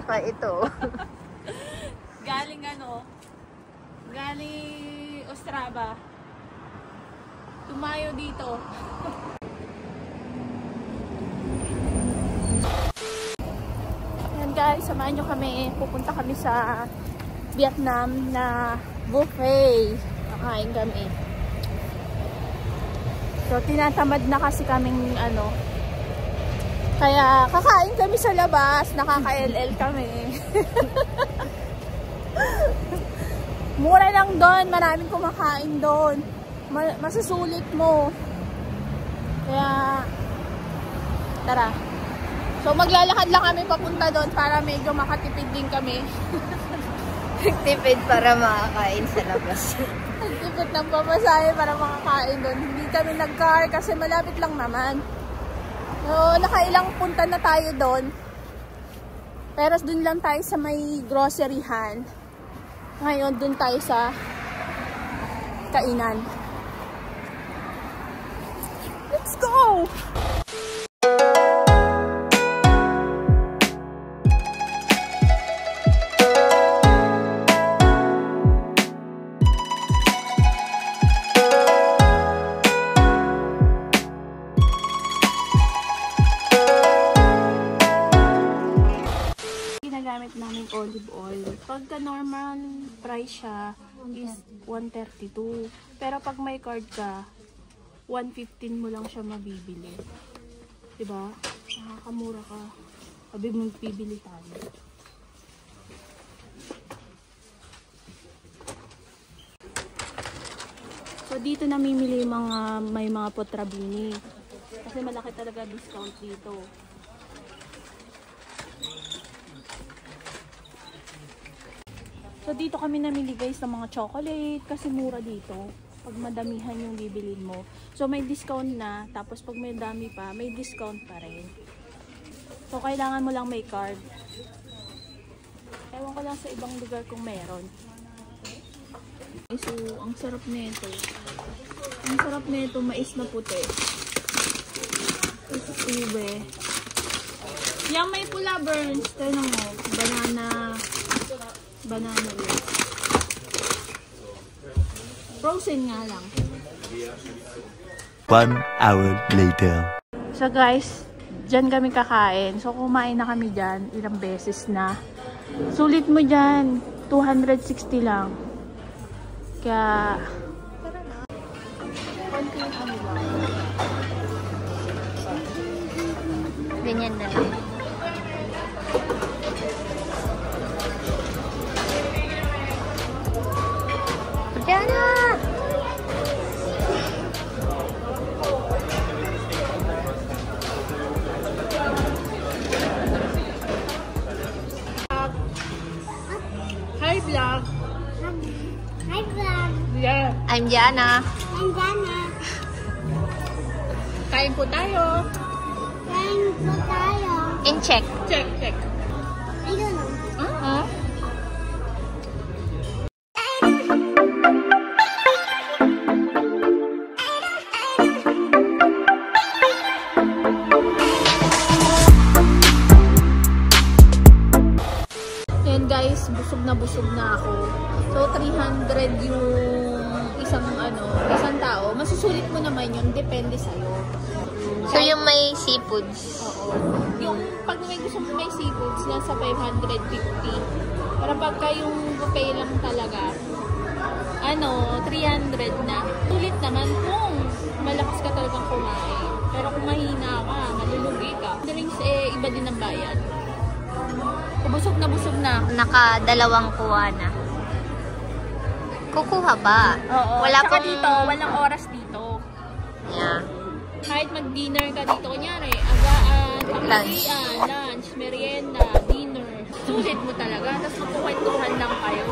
pa ito. Galing ano? Galing Ostrava. Tumayo dito. Ayan guys, samahan nyo kami. Pupunta kami sa Vietnam na buffet. Kakain kami. So, tinatamad na kasi kaming ano. Kaya, kakain kami sa labas. Nakaka-LL kami. Mura lang doon. Maraming kumakain doon. Masusulit mo. Kaya, tara. So, maglalakad lang kami papunta doon para medyo makatipid din kami. Tipid para makakain sa labas. Tipid ng pamasahe para makakain doon. Hindi kami nag-car kasi malapit lang naman. So, nakailang punta na tayo doon. Pero doon lang tayo sa may groceryhan. Ngayon, doon tayo sa kainan. Let's go! Ginagamit namin olive oil. Pagka normal price siya is 132. Pero pag may card ka, 115 mo lang siya mabibili. Diba? Nakakamura ka. Sabi mong bibili tayo. So dito namimili may mga potrabini. Kasi malaki talaga discount dito. So dito kami namili guys ng mga chocolate kasi mura dito. Pag madamihan yung bibilin mo. So may discount na. Tapos pag may dami pa, may discount pa rin. So kailangan mo lang may card. Ewan ko lang sa ibang lugar kung meron. So ang sarap nito. Ang sarap nito, mais na puti. Ito ube. Yang may pula burns. Tanong mo, banana leaf. Frozen nga lang. 1 hour later. So guys, dyan kami kakain. So kumain na kami dyan ilang beses na. Sulit mo dyan, 260 lang. Kaya Ganyan na lang. Diana! Hi vlog! Hi vlog! Yeah. I'm Diana. I'm Diana. Kain po tayo. Kain po tayo. In check. Check. I don't know. Yan guys, busog na ako. So 300 yung isang tao. Masusulit mo naman yun, depende sa'yo. So yung may seafoods. Oo. Yung pag may gusto mo may seafoods, nasa 550. Pero pagka yung buffet lang talaga, 300 na. Sulit naman kung malakas ka talagang kumain. Pero kung mahina ka, malulugi ka. Drinks iba din ang bayad. Busog na. Naka-2 kuha na. Kukuha ba? Oo. Wala Tsaka pong... dito, walang oras dito. Yeah. Kahit mag-dinner ka dito, kunyari, agaan, pangalian, lunch, merienda, dinner. Sulit mo talaga. Tapos magkukwentuhan lang kayo.